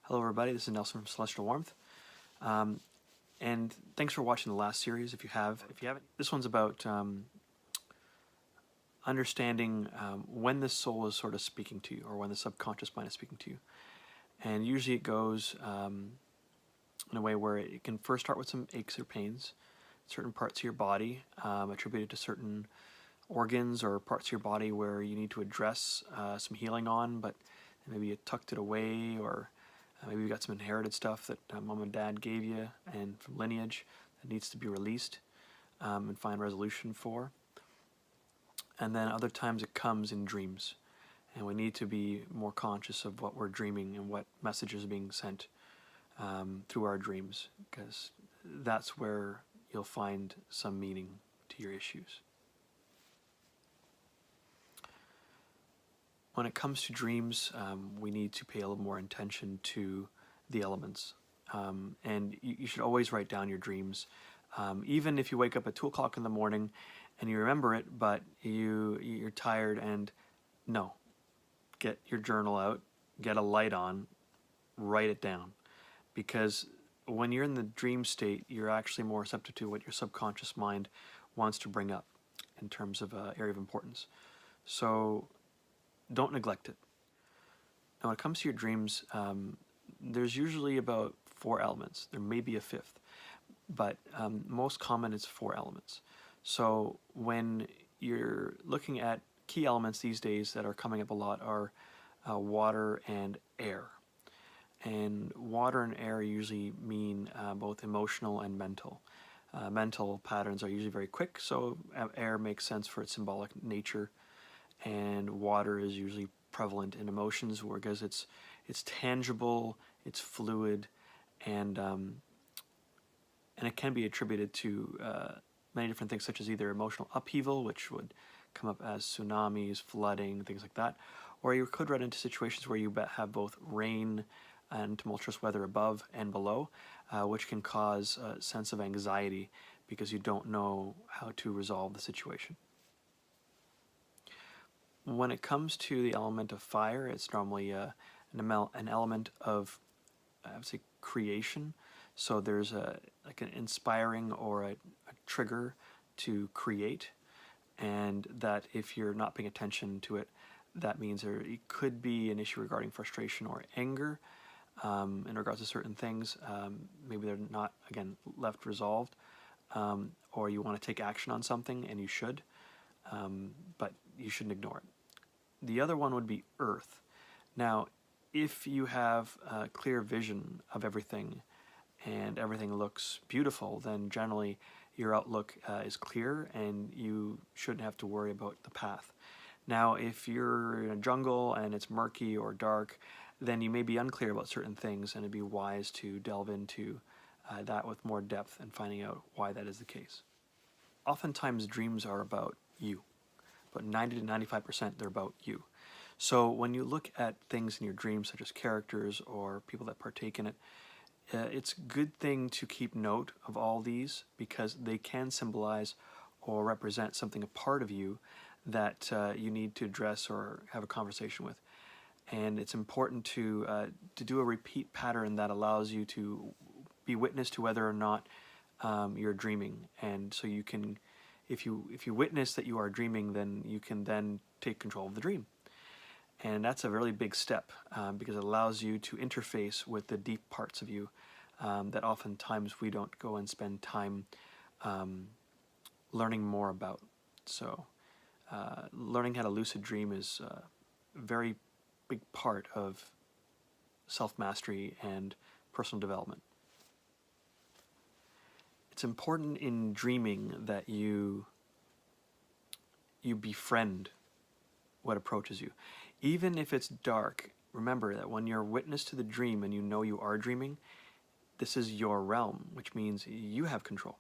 Hello everybody, this is Nelson from Celestial Warmth. And thanks for watching the last series. If you haven't, this one's about understanding when the soul is sort of speaking to you, or when the subconscious mind is speaking to you. And usually it goes in a way where it can first start with some aches or pains, certain parts of your body, attributed to certain organs or parts of your body where you need to address some healing on, but maybe you tucked it away, or maybe you got some inherited stuff that mom and dad gave you and from lineage that needs to be released and find resolution for. And then other times it comes in dreams, and we need to be more conscious of what we're dreaming and what messages are being sent through our dreams, because that's where you'll find some meaning to your issues. When it comes to dreams, we need to pay a little more attention to the elements. And you should always write down your dreams. Even if you wake up at 2 o'clock in the morning and you remember it, but you're tired, and no, get your journal out, get a light on, write it down. Because when you're in the dream state, you're actually more receptive to what your subconscious mind wants to bring up in terms of area of importance. So don't neglect it. Now, when it comes to your dreams, there's usually about 4 elements. There may be a 5th, but most common is 4 elements. So when you're looking at key elements these days that are coming up a lot are water and air. And water and air usually mean both emotional and mental. Mental patterns are usually very quick, so air makes sense for its symbolic nature, and water is usually prevalent in emotions because it's tangible, it's fluid, and it can be attributed to many different things, such as either emotional upheaval, which would come up as tsunamis, flooding, things like that, or you could run into situations where you have both rain and tumultuous weather above and below, which can cause a sense of anxiety because you don't know how to resolve the situation. When it comes to the element of fire, it's normally an element of, I would say, creation. So there's like an inspiring or a trigger to create, and that if you're not paying attention to it, that means it could be an issue regarding frustration or anger in regards to certain things. Maybe they're not, again, left resolved, or you want to take action on something, and you should, but you shouldn't ignore it. The other one would be earth. Now, if you have a clear vision of everything and everything looks beautiful, then generally your outlook is clear and you shouldn't have to worry about the path. Now, if you're in a jungle and it's murky or dark, then you may be unclear about certain things, and it'd be wise to delve into that with more depth and finding out why that is the case. Oftentimes dreams are about you. But 90 to 95% they're about you. So when you look at things in your dreams, such as characters or people that partake in it, it's a good thing to keep note of all these, because they can symbolize or represent something, a part of you that you need to address or have a conversation with. And it's important to do a repeat pattern that allows you to be witness to whether or not you're dreaming. And so you can, if you witness that you are dreaming, then you can then take control of the dream. And that's a really big step, because it allows you to interface with the deep parts of you that oftentimes we don't go and spend time learning more about. So learning how to lucid dream is a very big part of self-mastery and personal development. It's important in dreaming that you befriend what approaches you. Even if it's dark, remember that when you're witness to the dream and you know you are dreaming, this is your realm, which means you have control.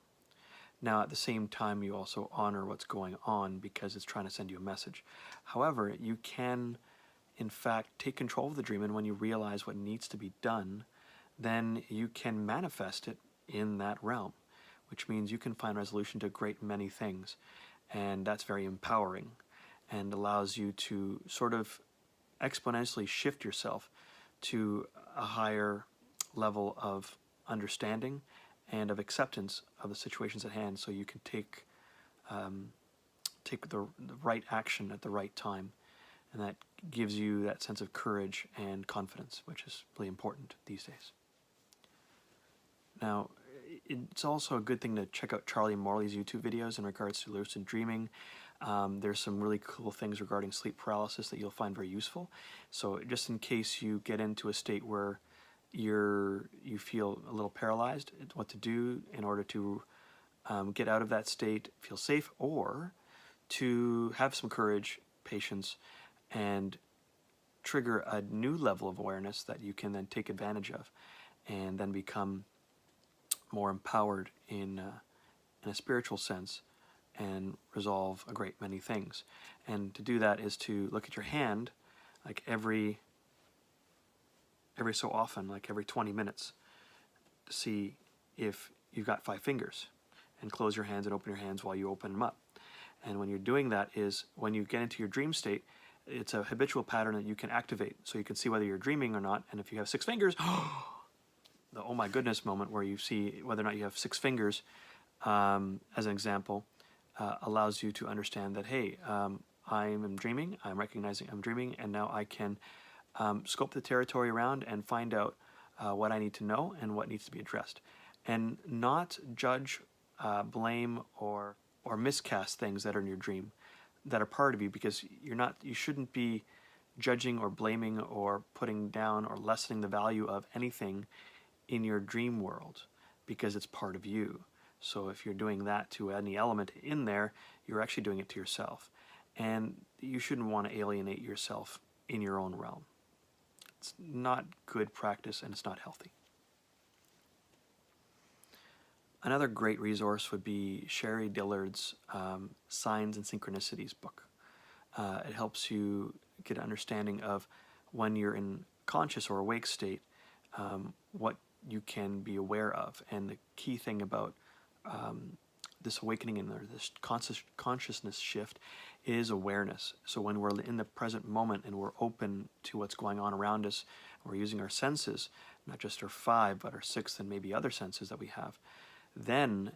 Now, at the same time, you also honor what's going on because it's trying to send you a message. However, you can, in fact, take control of the dream, and when you realize what needs to be done, then you can manifest it in that realm, which means you can find resolution to a great many things. And that's very empowering and allows you to sort of exponentially shift yourself to a higher level of understanding and of acceptance of the situations at hand, so you can take the right action at the right time, and that gives you that sense of courage and confidence, which is really important these days. Now, it's also a good thing to check out Charlie Morley's YouTube videos in regards to lucid dreaming. There's some really cool things regarding sleep paralysis that you'll find very useful. So just in case you get into a state where you feel a little paralyzed, what to do in order to get out of that state, feel safe, or to have some courage, patience, and trigger a new level of awareness that you can then take advantage of, and then become more empowered in a spiritual sense and resolve a great many things. And to do that is to look at your hand like every so often, like every 20 minutes, to see if you've got 5 fingers, and close your hands and open your hands while you open them up. And when you're doing that is when you get into your dream state, it's a habitual pattern that you can activate, so you can see whether you're dreaming or not. And if you have 6 fingers, the oh my goodness moment where you see whether or not you have 6 fingers, as an example, allows you to understand that, hey, I am dreaming, I'm recognizing I'm dreaming, and now I can scope the territory around and find out what I need to know and what needs to be addressed. And not judge, blame, or miscast things that are in your dream that are part of you, because you shouldn't be judging or blaming or putting down or lessening the value of anything in your dream world, because it's part of you. So if you're doing that to any element in there, you're actually doing it to yourself. And you shouldn't want to alienate yourself in your own realm. It's not good practice, and it's not healthy. Another great resource would be Sherry Dillard's Signs and Synchronicities book. It helps you get an understanding of when you're in conscious or awake state, what you can be aware of. And the key thing about this awakening and this consciousness shift is awareness. So when we're in the present moment and we're open to what's going on around us, we're using our senses, not just our 5, but our 6th and maybe other senses that we have, then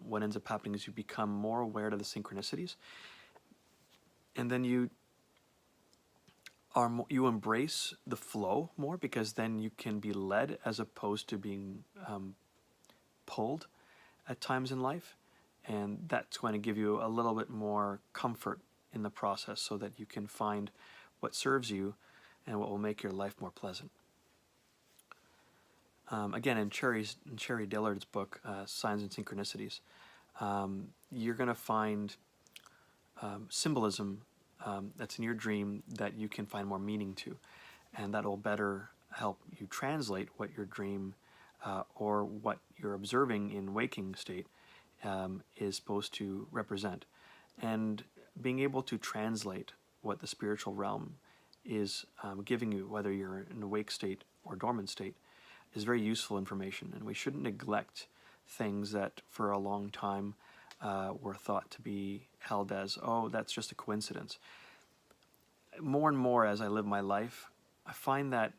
what ends up happening is you become more aware of the synchronicities, and then you embrace the flow more, because then you can be led as opposed to being pulled at times in life, and that's going to give you a little bit more comfort in the process, so that you can find what serves you and what will make your life more pleasant. Again, in Sherry Dillard's book, Signs and Synchronicities, you're going to find symbolism that's in your dream that you can find more meaning to, and that will better help you translate what your dream or what you're observing in waking state is supposed to represent. And being able to translate what the spiritual realm is giving you, whether you're in awake state or dormant state, is very useful information. And we shouldn't neglect things that for a long time were thought to be held as, oh, that's just a coincidence. More and more as I live my life, I find that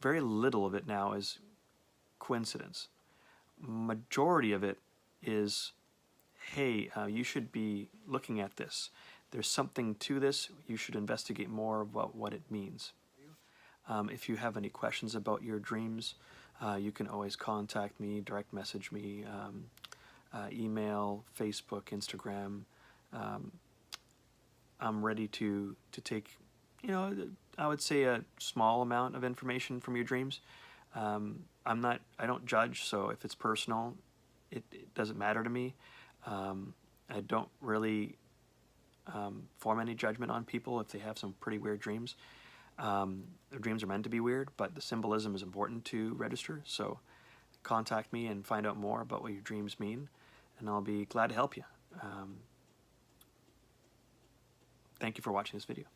very little of it now is coincidence. Majority of it is, hey, you should be looking at this. There's something to this. You should investigate more about what it means. If you have any questions about your dreams, you can always contact me, direct message me, email, Facebook, Instagram. I'm ready to take, I would say a small amount of information from your dreams. I don't judge, so if it's personal, it doesn't matter to me. I don't really form any judgment on people if they have some pretty weird dreams. Their dreams are meant to be weird, but the symbolism is important to register. So contact me and find out more about what your dreams mean, and I'll be glad to help you. Thank you for watching this video.